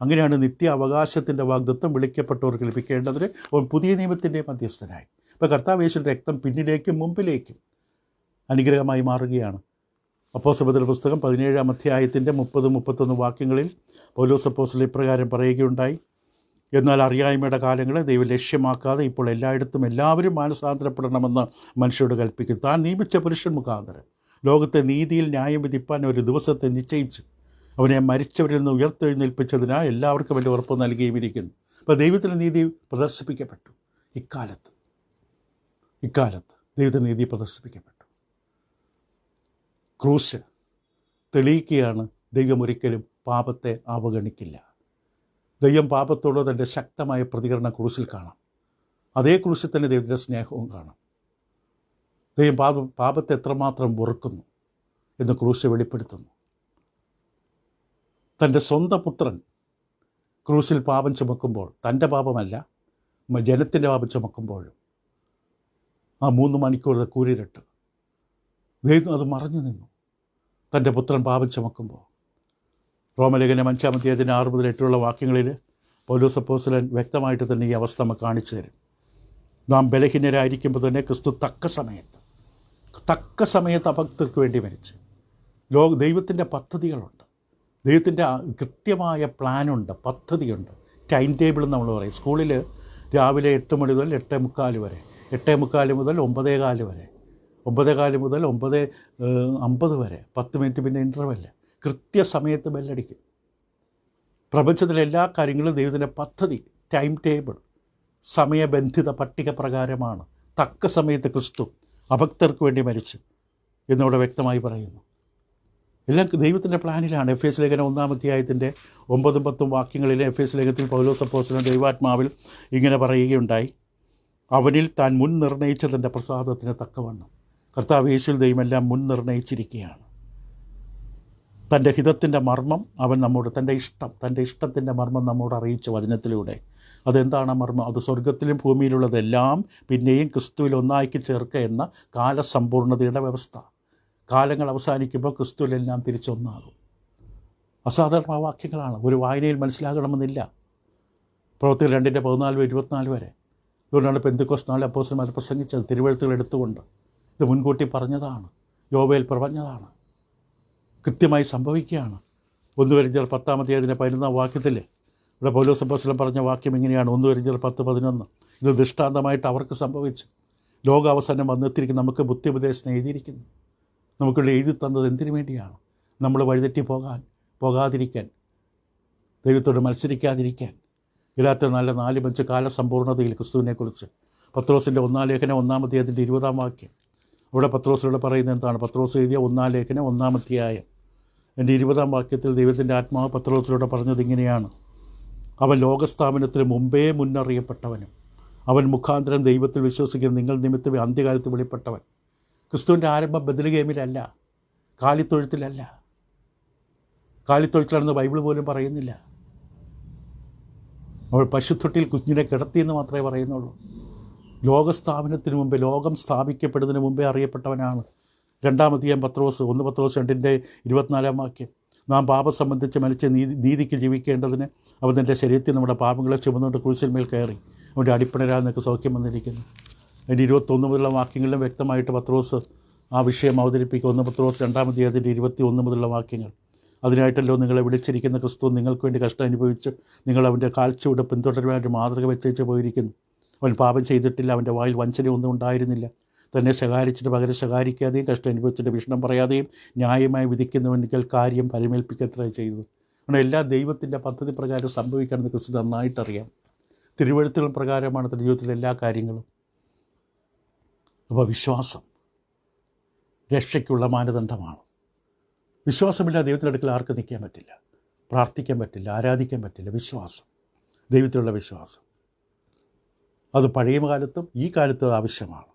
അങ്ങനെയാണ് നിത്യ അവകാശത്തിൻ്റെ വാഗ്ദത്തം വിളിക്കപ്പെട്ടവർക്ക് ലഭിക്കേണ്ടതിന് പുതിയ നിയമത്തിൻ്റെ മധ്യസ്ഥനായി. ഇപ്പോൾ കർത്താവ് യേശുവിൻ്റെ രക്തം പിന്നിലേക്കും മുമ്പിലേക്കും അനുഗ്രഹമായി മാറുകയാണ്. അപ്പോസ്തലരുടെ പുസ്തകം 17-ാം അധ്യായത്തിൻ്റെ 30-31 വാക്യങ്ങളിൽ പൗലോസ് അപ്പോസ്തലൻ ഇപ്രകാരം പറയുകയുണ്ടായി. എന്നാൽ അറിയായ്മയുടെ കാലങ്ങളെ ദൈവം ലക്ഷ്യമാക്കാതെ ഇപ്പോൾ എല്ലായിടത്തും എല്ലാവരും മാനസാന്തരപ്പെടണമെന്ന് മനുഷ്യരോട് കൽപ്പിക്കും. താൻ നിയമിച്ച പുരുഷൻ മുഖാന്തരം ലോകത്തെ നീതിയിൽ ന്യായം വിധിപ്പാൻ ഒരു ദിവസത്തെ നിശ്ചയിച്ചു അവനെ മരിച്ചവരിൽ നിന്ന് ഉയർത്തെഴുന്നേൽപ്പിച്ചതിനാൽ എല്ലാവർക്കും വലിയ ഉറപ്പ് നൽകിയും ഇരിക്കുന്നു. അപ്പോൾ ദൈവത്തിൻ്റെ നീതി പ്രദർശിപ്പിക്കപ്പെട്ടു. ഇക്കാലത്ത് ദൈവത്തിൻ്റെ നീതി പ്രദർശിപ്പിക്കപ്പെട്ടു. ക്രൂശ് തെളിയിക്കുകയാണ് ദൈവം ഒരിക്കലും പാപത്തെ അവഗണിക്കില്ല. ദൈവം പാപത്തോട് തൻ്റെ ശക്തമായ പ്രതികരണം ക്രൂശിൽ കാണാം. അതേ ക്രൂശിൽ തന്നെ ദൈവത്തിൻ്റെ സ്നേഹവും കാണാം. ദൈവം പാപത്തെ എത്രമാത്രം വെറുക്കുന്നു എന്ന് ക്രൂശ് വെളിപ്പെടുത്തുന്നു. തൻ്റെ സ്വന്തം പുത്രൻ ക്രൂശിൽ പാപം ചുമക്കുമ്പോൾ, തൻ്റെ പാപമല്ല ജനത്തിൻ്റെ പാപം ചുമക്കുമ്പോഴും ആ 3 മണിക്കൂർ കൂരിരട്ട് ദൈവം അത് മറഞ്ഞു നിന്നു. തൻ്റെ പുത്രൻ പാപം ചുമക്കുമ്പോൾ റോമലേഖനം 5-ാം അധ്യായത്തിന് 6 മുതൽ 8 വാക്യങ്ങളിൽ പൗലോസ് അപ്പോസ്തലൻ വ്യക്തമായിട്ട് തന്നെ ഈ അവസ്ഥ നമുക്ക് കാണിച്ചു തരും. നാം ബലഹീനരായിരിക്കുമ്പോൾ തന്നെ ക്രിസ്തു തക്ക സമയത്ത് അഭക്തർക്ക് വേണ്ടി മരിച്ചു. ദൈവത്തിൻ്റെ പദ്ധതികളുണ്ട്, ദൈവത്തിൻ്റെ കൃത്യമായ പ്ലാനുണ്ട്, പദ്ധതിയുണ്ട്, ടൈം ടേബിൾ നമ്മൾ പറയും. സ്കൂളിൽ രാവിലെ 8 മണി മുതൽ 8:45 വരെ, 8:45 മുതൽ 9:15 വരെ, 9:15 മുതൽ 9:50 വരെ, 10 മിനിറ്റ് പിന്നെ ഇൻ്റർവെല്ല്, കൃത്യസമയത്ത് ബെല്ലടിക്കും. പ്രപഞ്ചത്തിലെ എല്ലാ കാര്യങ്ങളും ദൈവത്തിൻ്റെ പദ്ധതി, ടൈം ടേബിൾ, സമയബന്ധിത പട്ടിക പ്രകാരമാണ്. തക്ക സമയത്ത് ക്രിസ്തു അഭക്തർക്ക് വേണ്ടി മരിച്ചു എന്നിവിടെ വ്യക്തമായി പറയുന്നു. എല്ലാം ദൈവത്തിൻ്റെ പ്ലാനിലാണ്. എഫേസ് ലേഖനം 1-ാം അധ്യായത്തിൻ്റെ 9-10 വാക്യങ്ങളിലെ എഫേസ് ലേഖനത്തിൽ പൗലോസ് അപ്പോസ്തലൻ ദൈവാത്മാവിൽ ഇങ്ങനെ പറയുകയുണ്ടായി: അവനിൽ താൻ മുൻ നിർണയിച്ചതിൻ്റെ പ്രസാദത്തിന് തക്കവണ്ണം കർത്താവ് യേശുവിൽ ദൈവമെല്ലാം മുൻ നിർണയിച്ചിരിക്കുകയാണ്. തൻ്റെ ഹിതത്തിൻ്റെ മർമ്മം അവൻ നമ്മോട്, തൻ്റെ ഇഷ്ടത്തിൻ്റെ മർമ്മം നമ്മോട് അറിയിച്ച വചനത്തിലൂടെ. അതെന്താണ് മർമ്മം? അത് സ്വർഗത്തിലും ഭൂമിയിലുള്ളതെല്ലാം പിന്നെയും ക്രിസ്തുവിൽ ഒന്നാക്കി ചേർക്കുക എന്ന കാലസമ്പൂർണതയുടെ വ്യവസ്ഥ. കാലങ്ങൾ അവസാനിക്കുമ്പോൾ ക്രിസ്തുവിലെല്ലാം തിരിച്ചൊന്നാകും. അസാധാരണ വാക്യങ്ങളാണ്, ഒരു വായനയിൽ മനസ്സിലാകണമെന്നില്ല. പ്രവൃത്തികൾ 2:14-24 വരെ. അതുകൊണ്ടാണ് പെന്തക്കോസ്ത് നാളിൽ അപ്പോസ്തലന്മാർ പ്രസംഗിച്ചത് തിരുവെഴുത്തുകൾ എടുത്തുകൊണ്ട്. ഇത് മുൻകൂട്ടി പറഞ്ഞതാണ്, യോവേൽ പറഞ്ഞതാണ്, കൃത്യമായി സംഭവിക്കുകയാണ്. 1 കൊരിന്ത്യർ 10-ാം അധ്യായത്തിൻ്റെ 11-ാം വാക്യത്തിൽ ഇവിടെ പൗലോസ് അപ്പോസ്തലൻ പറഞ്ഞ വാക്യം ഇങ്ങനെയാണ്. 1 കൊരിന്ത്യർ 10:11. ഇത് ദൃഷ്ടാന്തമായിട്ട് അവർക്ക് സംഭവിച്ചു. ലോകാവസാനം വന്നെത്തിയിരിക്കും. നമുക്ക് ബുദ്ധിപദേശം എഴുതിയിരിക്കുന്നു. നമുക്കുള്ള എഴുതി തന്നത് എന്തിനു വേണ്ടിയാണ്? നമ്മൾ വഴിതെറ്റി പോകാതിരിക്കാൻ, ദൈവത്തോട് മത്സരിക്കാതിരിക്കാൻ. ഗലാത്യർ 4:5 കാലസമ്പൂർണതയിൽ ക്രിസ്തുവിനെക്കുറിച്ച് പത്രോസിൻ്റെ 1-ാം ലേഖനം 1-ാം അധ്യായത്തിൻ്റെ 20-ാം വാക്യം. അവിടെ പത്രോസിലൂടെ പറയുന്നത് എന്താണ്? പത്രോസ് എഴുതിയ 1-ാം ലേഖനം 1-ാം അധ്യായം എൻ്റെ 20-ാം വാക്യത്തിൽ ദൈവത്തിൻ്റെ ആത്മാവ് പത്രോസിലൂടെ പറഞ്ഞത് ഇങ്ങനെയാണ്: അവൻ ലോകസ്ഥാപനത്തിന് മുമ്പേ മുന്നറിയപ്പെട്ടവനും അവൻ മുഖാന്തരം ദൈവത്തിൽ വിശ്വസിക്കുന്ന നിങ്ങൾ നിമിത്തമേ അന്ത്യകാലത്ത് വെളിപ്പെട്ടവൻ. ക്രിസ്തുവിൻ്റെ ആരംഭം ബെത്ലഹേമിലല്ല, കാലിത്തൊഴുത്തിലല്ല. കാലിത്തൊഴുത്തിലാണെന്ന് ബൈബിൾ പോലും പറയുന്നില്ല. അവൾ പശുത്തൊട്ടിയിൽ കുഞ്ഞിനെ കിടത്തിയെന്ന് മാത്രമേ പറയുന്നുള്ളൂ. ലോകസ്ഥാപനത്തിന് മുമ്പേ, ലോകം സ്ഥാപിക്കപ്പെടുന്നതിന് മുമ്പേ അറിയപ്പെട്ടവനാണ്. 2-ാം അധ്യായം 1 പത്രോസ് 2:24 വാക്യം. നാം പാപം സംബന്ധിച്ച് മരിച്ച നീതിക്ക് ജീവിക്കേണ്ടതിന് അവൻ തൻ്റെ ശരീരത്തിൽ നമ്മുടെ പാപങ്ങളെ ചുമന്നുകൊണ്ട് ക്രൂശിന്മേൽ കയറി അവൻ്റെ അടിപ്പണരാൽ നിനക്ക് സൗഖ്യം വന്നിരിക്കുന്നു. അതിൻ്റെ 21 മുതലുള്ള വാക്യങ്ങളിലും വ്യക്തമായിട്ട് പത്രോസ് ആ വിഷയം അവതരിപ്പിക്കും. 1 പത്രോസ് 2-ാം അധ്യായത്തിൻ്റെ 21 മുതലുള്ള വാക്യങ്ങൾ. അതിനായിട്ടല്ലോ നിങ്ങളെ വിളിച്ചിരിക്കുന്ന ക്രിസ്തു നിങ്ങൾക്ക് വേണ്ടി കഷ്ടം അനുഭവിച്ച് നിങ്ങൾ അവൻ്റെ കാൽച്ചുവട് പിന്തുടരുവാനായിട്ട് മാതൃക വെച്ചേച്ച് പോയിരിക്കുന്നു. അവൻ പാപം ചെയ്തിട്ടില്ല, അവൻ്റെ വായിൽ വഞ്ചനയൊന്നും ഉണ്ടായിരുന്നില്ല. തന്നെ ശകാരിച്ചിട്ട് പകരം ശകാരിക്കാതെയും കഷ്ടം അനുഭവിച്ചിട്ട് ഭീഷണം പറയാതെയും ന്യായമായി വിധിക്കുന്നവനിക്കൽ കാര്യം പരിമേൽപ്പിക്കത്ര ചെയ്തു. അങ്ങനെ എല്ലാ ദൈവത്തിൻ്റെ പദ്ധതി പ്രകാരം സംഭവിക്കണമെന്ന് ക്രിസ്തു നന്നായിട്ടറിയാം. തിരുവെഴുത്തുകൾ പ്രകാരമാണ് തൻ്റെ ജീവിതത്തിലെ എല്ലാ കാര്യങ്ങളും. അപ്പോൾ വിശ്വാസം രക്ഷയ്ക്കുള്ള മാനദണ്ഡമാണ്. വിശ്വാസമില്ലാതെ ദൈവത്തിൻ്റെ അടുക്കൽ ആർക്കും നിൽക്കാൻ പറ്റില്ല, പ്രാർത്ഥിക്കാൻ പറ്റില്ല, ആരാധിക്കാൻ പറ്റില്ല. വിശ്വാസം, ദൈവത്തിലുള്ള വിശ്വാസം, അത് പഴയ കാലത്തും ഈ കാലത്തും ആവശ്യമാണ്.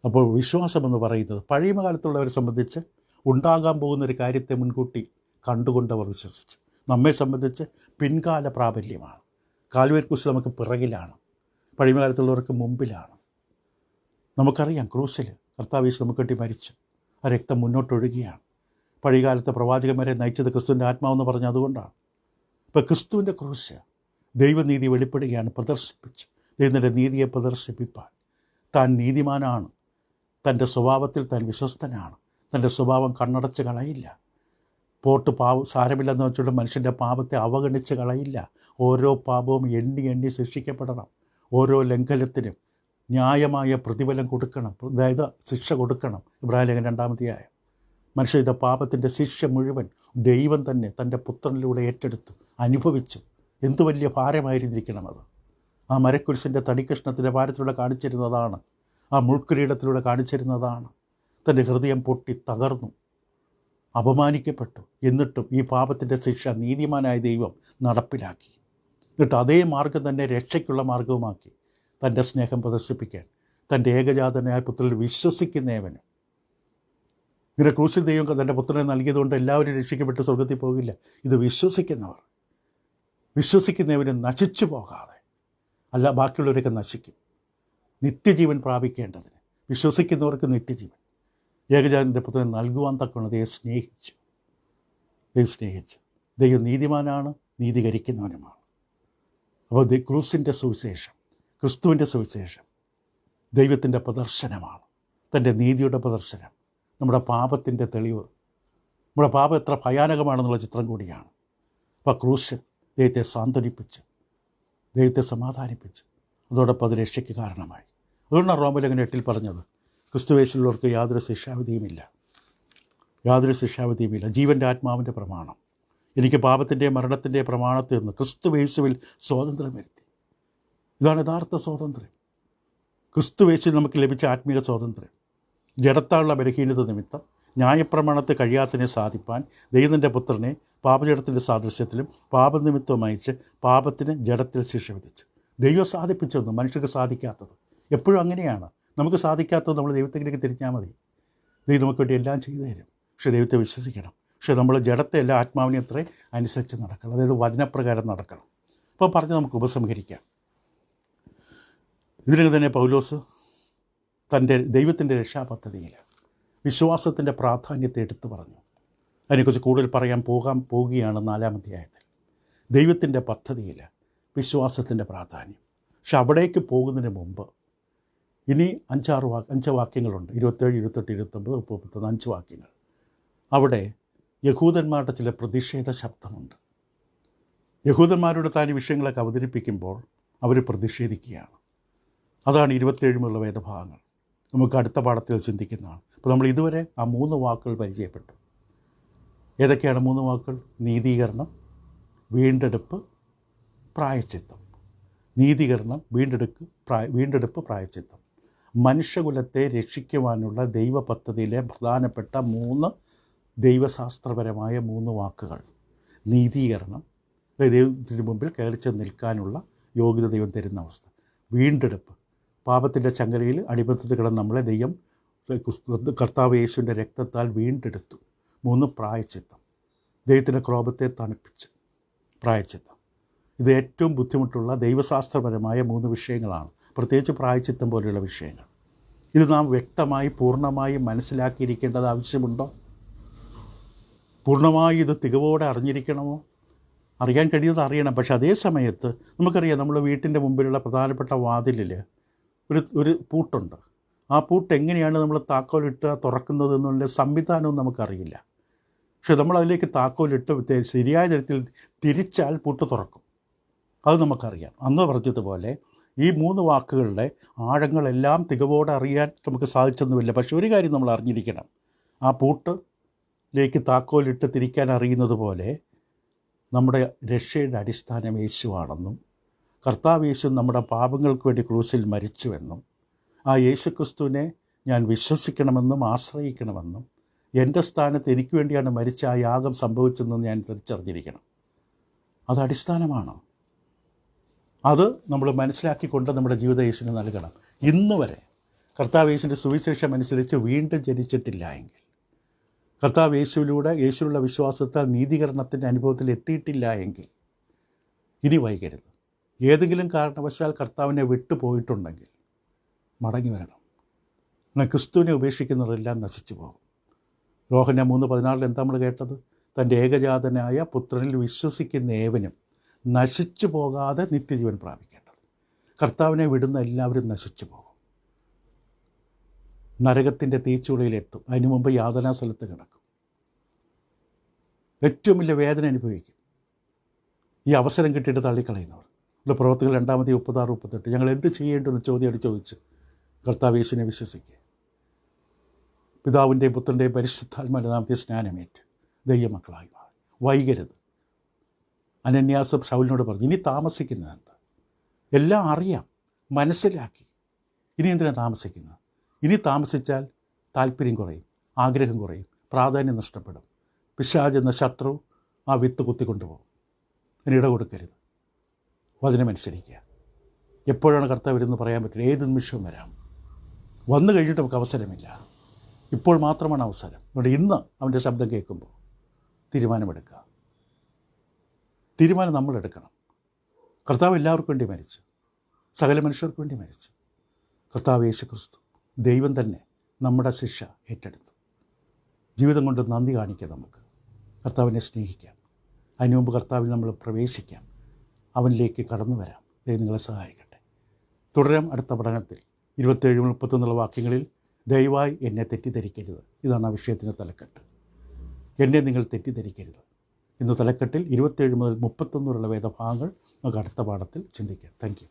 അപ്പോൾ വിശ്വാസമെന്ന് പറയുന്നത് പഴയ കാലത്തുള്ളവരെ സംബന്ധിച്ച് ഉണ്ടാകാൻ പോകുന്നൊരു കാര്യത്തെ മുൻകൂട്ടി കണ്ടുകൊണ്ടവർ വിശ്വസിച്ചു. നമ്മെ സംബന്ധിച്ച് പിൻകാല പ്രാബല്യമാണ്. കാൽവരി ക്രൂശ് നമുക്ക് പിറകിലാണ്, പഴയ കാലത്തുള്ളവർക്ക് മുമ്പിലാണ്. നമുക്കറിയാം ക്രൂശിൽ കർത്താവ് യേശു നമുക്ക് വേണ്ടി മരിച്ചു, ആ രക്തം മുന്നോട്ടൊഴുകിയാണ്. പഴയകാലത്തെ പ്രവാചകന്മാരെ നയിച്ചത് ക്രിസ്തുവിൻ്റെ ആത്മാവെന്ന് പറഞ്ഞ് അതുകൊണ്ടാണ്. ഇപ്പോൾ ക്രിസ്തുവിൻ്റെ ക്രൂശ് ദൈവനീതി വെളിപ്പെടുകയാണ്, പ്രദർശിപ്പിച്ചു. ദൈവത്തിൻ്റെ നീതിയെ പ്രദർശിപ്പിപ്പാൻ താൻ നീതിമാനാണ്, തൻ്റെ സ്വഭാവത്തിൽ താൻ വിശ്വസ്തനാണ്, തൻ്റെ സ്വഭാവം കണ്ണടച്ച് കളയില്ല. പോട്ട് സാരമില്ലെന്ന് വെച്ചുകൊണ്ട് മനുഷ്യൻ്റെ പാപത്തെ അവഗണിച്ച് കളയില്ല. ഓരോ പാപവും എണ്ണി എണ്ണി ശിക്ഷിക്കപ്പെടണം. ഓരോ ലംഘനത്തിനും ന്യായമായ പ്രതിഫലം കൊടുക്കണം, അതായത് ശിക്ഷ കൊടുക്കണം. ഇബ്രാഹിം 2 അധ്യായം. മനുഷ്യ പാപത്തിൻ്റെ ശിക്ഷ മുഴുവൻ ദൈവം തന്നെ തൻ്റെ പുത്രനിലൂടെ ഏറ്റെടുത്തു, അനുഭവിച്ചു. എന്തു വലിയ ഭാരമായിരുന്നിരിക്കണം അത്. ആ മരക്കുരിശിൻ്റെ തടിക്കഷ്ണത്തിൻ്റെ ഭാരത്തിലൂടെ കാണിച്ചിരുന്നതാണ്, ആ മുൾക്കിരീടത്തിലൂടെ കാണിച്ചിരുന്നതാണ്. തൻ്റെ ഹൃദയം പൊട്ടി തകർന്നു, അപമാനിക്കപ്പെട്ടു. എന്നിട്ടും ഈ പാപത്തിൻ്റെ ശിക്ഷ നീതിമാനായ ദൈവം നടപ്പിലാക്കി. എന്നിട്ട് അതേ മാർഗം തന്നെ രക്ഷയ്ക്കുള്ള മാർഗവുമാക്കി. തൻ്റെ സ്നേഹം പ്രദർശിപ്പിക്കാൻ തൻ്റെ ഏകജാതനായ പുത്രനിൽ വിശ്വസിക്കുന്നവന്. ഇങ്ങനെ ക്രൂശിൽ ദൈവം തൻ്റെ പുത്രനെ നൽകിയതുകൊണ്ട് എല്ലാവരും രക്ഷിക്കപ്പെട്ട് സ്വർഗത്തിൽ പോകില്ല. ഇത് വിശ്വസിക്കുന്നവന് നശിച്ചു പോകാതെ, അല്ല ബാക്കിയുള്ളവരൊക്കെ നശിക്കും. നിത്യജീവൻ പ്രാപിക്കേണ്ടതിന് വിശ്വസിക്കുന്നവർക്ക് നിത്യജീവൻ ഏകജാതൻ്റെ പുത്രനെ നൽകുവാൻ തക്കവണ്ണം ദൈവം സ്നേഹിച്ചു. ദൈവം നീതിമാനാണ്, നീതീകരിക്കുന്നവനുമാണ്. അപ്പോൾ ക്രൂസിൻ്റെ സുവിശേഷം, ക്രിസ്തുവിൻ്റെ സുവിശേഷം ദൈവത്തിൻ്റെ പ്രദർശനമാണ്, തൻ്റെ നീതിയുടെ പ്രദർശനം, നമ്മുടെ പാപത്തിൻ്റെ തെളിവ്. നമ്മുടെ പാപം എത്ര ഭയാനകമാണെന്നുള്ള ചിത്രം കൂടിയാണ്. അപ്പോൾ ക്രൂശ് ദൈവത്തെ സാന്ത്വനിപ്പിച്ച്, ദൈവത്തെ സമാധാനിപ്പിച്ച്, അതോടൊപ്പം അത് രക്ഷയ്ക്ക് കാരണമായി. അതുകൊണ്ടാണ് റോമലേഖനം 8 പറഞ്ഞത്, ക്രിസ്തുവേശുള്ളവർക്ക് യാതൊരു ശിക്ഷാവിധിയുമില്ല. ജീവൻ്റെ ആത്മാവിൻ്റെ പ്രമാണം. എനിക്ക് പാപത്തിൻ്റെയും മരണത്തിൻ്റെയും പ്രമാണത്തിൽ നിന്ന് ക്രിസ്തുവേശുവിൽ സ്വാതന്ത്ര്യം വരുത്തി. ഇതാണ് യഥാർത്ഥ സ്വാതന്ത്ര്യം. ക്രിസ്തുവേശുവിൽ നമുക്ക് ലഭിച്ച ആത്മീയ സ്വാതന്ത്ര്യം. ജഡത്താലുള്ള ബലഹീനത നിമിത്തം ന്യായപ്രമാണത്തെ കഴിയാത്തതിനെ സാധിപ്പാൻ ദൈവത്തിൻ്റെ പുത്രനെ പാപജഡത്തിൻ്റെ സാദൃശ്യത്തിലും പാപനിമിത്തവും അയച്ച് പാപത്തിന് ജഡത്തിൽ ശിക്ഷ വിധിച്ചു. ദൈവം സാധിപ്പിച്ചൊന്നും മനുഷ്യർക്ക് സാധിക്കാത്തത്. എപ്പോഴും അങ്ങനെയാണ്. നമുക്ക് സാധിക്കാത്തത് നമ്മൾ ദൈവത്തിലേക്ക് തിരിഞ്ഞാൽ മതി. ദൈവം നമുക്ക് വേണ്ടി എല്ലാം ചെയ്തു തരും. പക്ഷേ ദൈവത്തെ വിശ്വസിക്കണം. പക്ഷേ നമ്മൾ ജഡത്തെ അല്ല, ആത്മാവിനെ അത്രേ അനുസരിച്ച് നടക്കണം. അതായത് വചനപ്രകാരം നടക്കണം. അപ്പോൾ പറഞ്ഞ് നമുക്ക് ഉപസംഹരിക്കാം. ഇതിനു തന്നെ പൗലോസ് തൻ്റെ ദൈവത്തിൻ്റെ രക്ഷാപദ്ധതിയിൽ വിശ്വാസത്തിൻ്റെ പ്രാധാന്യത്തെ എടുത്തു പറഞ്ഞു. അതിനെക്കുറിച്ച് കൂടുതൽ പറയാൻ പോവുകയാണ് 4 അധ്യായത്തിൽ. ദൈവത്തിൻ്റെ പദ്ധതിയിൽ വിശ്വാസത്തിൻ്റെ പ്രാധാന്യം. പക്ഷെ അവിടേക്ക് പോകുന്നതിന് മുമ്പ് ഇനി 5 വാക്യങ്ങളുണ്ട്. 27, 28, 29, 30, 5 വാക്യങ്ങൾ. അവിടെ യഹൂദന്മാരുടെ ചില പ്രതിഷേധ ശബ്ദമുണ്ട്. യഹൂദന്മാരുടെ താൻ ഈ വിഷയങ്ങളൊക്കെ അവതരിപ്പിക്കുമ്പോൾ അവർ പ്രതിഷേധിക്കുകയാണ്. അതാണ് 27 മുതലുള്ള വേദഭാഗങ്ങൾ. നമുക്ക് അടുത്ത പാഠത്തിൽ ചിന്തിക്കുന്നതാണ്. അപ്പോൾ നമ്മൾ ഇതുവരെ ആ 3 വാക്കുകൾ പരിചയപ്പെട്ടു. ഏതൊക്കെയാണ് 3 വാക്കുകൾ? നീതീകരണം, വീണ്ടെടുപ്പ്, പ്രായശ്ചിത്തം. നീതീകരണം, വീണ്ടെടുപ്പ്, പ്രായശ്ചിത്തം. മനുഷ്യകുലത്തെ രക്ഷിക്കുവാനുള്ള ദൈവ പദ്ധതിയിലെ പ്രധാനപ്പെട്ട 3 ദൈവശാസ്ത്രപരമായ 3 വാക്കുകൾ. നീതീകരണം, ദൈവത്തിന് മുമ്പിൽ കയറിച്ചെന്ന് നിൽക്കാനുള്ള യോഗ്യത ദൈവം തരുന്ന അവസ്ഥ. വീണ്ടെടുപ്പ്, പാപത്തിൻ്റെ ചങ്ങലയിൽ അടിമത്തത്തിൽ കിടന്ന് നമ്മളെ ദൈവം കർത്താവ് യേശുവിൻ്റെ രക്തത്താൽ വീണ്ടെടുത്തു. 3 പ്രായശ്ചിത്തം, ദൈവത്തിൻ്റെ ക്രോപത്തെ തണുപ്പിച്ച് പ്രായശ്ചിത്തം. ഇത് ഏറ്റവും ബുദ്ധിമുട്ടുള്ള ദൈവശാസ്ത്രപരമായ 3 വിഷയങ്ങളാണ്, പ്രത്യേകിച്ച് പ്രായശ്ചിത്തം പോലെയുള്ള വിഷയങ്ങൾ. ഇത് നാം വ്യക്തമായി പൂർണ്ണമായും മനസ്സിലാക്കിയിരിക്കേണ്ടത് ആവശ്യമുണ്ടോ? പൂർണ്ണമായി ഇത് തികവോടെ അറിഞ്ഞിരിക്കണമോ? അറിയാൻ കഴിയുന്നത് അറിയണം. പക്ഷെ അതേ സമയത്ത് നമുക്കറിയാം, നമ്മുടെ വീട്ടിൻ്റെ മുമ്പിലുള്ള പ്രധാനപ്പെട്ട വാതിലിൽ ഒരു പൂട്ടുണ്ട്. ആ പൂട്ട് എങ്ങനെയാണ് നമ്മൾ താക്കോലിട്ട് തുറക്കുന്നത് എന്നുള്ള സംവിധാനവും നമുക്കറിയില്ല. പക്ഷെ നമ്മളതിലേക്ക് താക്കോലിട്ട് ശരിയായ തരത്തിൽ തിരിച്ചാൽ പൂട്ട് തുറക്കും. അത് നമുക്കറിയാം. അന്ന് പറഞ്ഞതുപോലെ ഈ 3 വാക്കുകളുടെ ആഴങ്ങളെല്ലാം തികവോടെ അറിയാൻ നമുക്ക് സാധിച്ചൊന്നുമില്ല. പക്ഷെ ഒരു കാര്യം നമ്മൾ അറിഞ്ഞിരിക്കണം, ആ പൂട്ടിലേക്ക് താക്കോലിട്ട് തിരിക്കാൻ അറിയുന്നത് പോലെ നമ്മുടെ രക്ഷയുടെ അടിസ്ഥാനം യേശുവാണെന്നും കർത്താവ് യേശു നമ്മുടെ പാപങ്ങൾക്ക് വേണ്ടി ക്രൂശിൽ മരിച്ചുവെന്നും ആ യേശുക്രിസ്തുവിനെ ഞാൻ വിശ്വസിക്കണമെന്നും ആശ്രയിക്കണമെന്നും എൻ്റെ സ്ഥാനത്ത് എനിക്ക് വേണ്ടിയാണ് മരിച്ച ആ യാഗം സംഭവിച്ചതെന്ന് ഞാൻ തിരിച്ചറിഞ്ഞിരിക്കണം. അത് അടിസ്ഥാനമാണ്. അത് നമ്മൾ മനസ്സിലാക്കിക്കൊണ്ട് നമ്മുടെ ജീവിത യേശുവിന് നൽകണം. ഇന്ന് വരെ കർത്താവ് യേശുവിൻ്റെ സുവിശേഷം അനുസരിച്ച് വീണ്ടും ജനിച്ചിട്ടില്ല എങ്കിൽ, കർത്താവ് യേശുവിലുള്ള വിശ്വാസത്താൽ നീതീകരണത്തിൻ്റെ അനുഭവത്തിൽ എത്തിയിട്ടില്ല എങ്കിൽ ഇനി വൈകരുത്. ഏതെങ്കിലും കാരണവശാൽ കർത്താവിനെ വിട്ടുപോയിട്ടുണ്ടെങ്കിൽ മടങ്ങി വരണം. എന്നാൽ ക്രിസ്തുവിനെ ഉപേക്ഷിക്കുന്നവരെല്ലാം നശിച്ചു പോകും. യോഹന്നാൻ 3:16 എന്താ നമ്മൾ കേട്ടത്? തൻ്റെ ഏകജാതനായ പുത്രനിൽ വിശ്വസിക്കുന്ന ഏവനും നശിച്ചു പോകാതെ നിത്യജീവൻ പ്രാപിക്കേണ്ടത്. കർത്താവിനെ വിടുന്ന എല്ലാവരും നശിച്ചു പോകും, നരകത്തിൻ്റെ തീച്ചുളയിലെത്തും. അതിനു മുമ്പ് യാതനാ സ്ഥലത്ത് കിടക്കും. ഏറ്റവും വലിയ വേദന അനുഭവിക്കും ഈ അവസരം കിട്ടിയിട്ട് തള്ളിക്കളയുന്നവർ. ഇവിടെ പ്രവർത്തികൾ 2-36-38 ഞങ്ങൾ എന്ത് ചെയ്യേണ്ടെന്ന് ചോദ്യം ചോദിച്ച് കർത്താവ് യേശുവിനെ വിശ്വസിക്കുക. പിതാവിൻ്റെയും പുത്രൻ്റെയും പരിശുദ്ധാത്മാവിൻ്റെ നാമത്തെ സ്നാനമേറ്റ് ദൈവമക്കളായി മാറി. വൈകരുത്. അനന്യാസ് ശൗലിനോട് പറഞ്ഞു, ഇനി താമസിക്കുന്നത് എന്താ? എല്ലാം അറിയാം, മനസ്സിലാക്കി, ഇനി എന്തിനാണ് താമസിക്കുന്നത്? ഇനി താമസിച്ചാൽ താല്പര്യം കുറയും, ആഗ്രഹം കുറയും, പ്രാധാന്യം നഷ്ടപ്പെടും. പിശാച് എന്ന ശത്രു ആ വിത്ത് കുത്തിക്കൊണ്ടുപോകും. അതിന് ഇട കൊടുക്കരുത്. വചനമനുസരിക്കുക. എപ്പോഴാണ് കർത്താവ് വരുന്നത് പറയാൻ പറ്റില്ല. ഏത് നിമിഷവും വരാം. വന്നു കഴിഞ്ഞിട്ട് നമുക്ക് അവസരമില്ല. ഇപ്പോൾ മാത്രമാണ് അവസരം. അതുകൊണ്ട് ഇന്ന് അവൻ്റെ ശബ്ദം കേൾക്കുമ്പോൾ തീരുമാനമെടുക്കുക. തീരുമാനം നമ്മളെടുക്കണം. കർത്താവ് എല്ലാവർക്കും വേണ്ടി മരിച്ചു, സകല മനുഷ്യർക്ക് വേണ്ടി മരിച്ചു. കർത്താവ് യേശു ക്രിസ്തു ദൈവം തന്നെ നമ്മുടെ ശിക്ഷ ഏറ്റെടുത്തു. ജീവിതം കൊണ്ട് നന്ദി കാണിക്കാം. നമുക്ക് കർത്താവിനെ സ്നേഹിക്കാം. അതിനു മുമ്പ് കർത്താവിൽ നമ്മൾ പ്രവേശിക്കാം. അവനിലേക്ക് കടന്നു വരാം. ദൈവം നിങ്ങളെ സഹായിക്കട്ടെ. തുടരാം അടുത്ത പഠനത്തിൽ 27-31 വാക്യങ്ങളിൽ. ദയവായി എന്നെ തെറ്റിദ്ധരിക്കരുത്. ഇതാണ് ആ വിഷയത്തിൻ്റെ തലക്കെട്ട്. എന്നെ നിങ്ങൾ തെറ്റിദ്ധരിക്കരുത്. ഇന്ന് തലക്കെട്ടിൽ 27 മുതൽ 31 വരെയുള്ള വേദഭാഗങ്ങൾ നമുക്ക് അടുത്ത പാഠത്തിൽ ചിന്തിക്കാം. Thank you.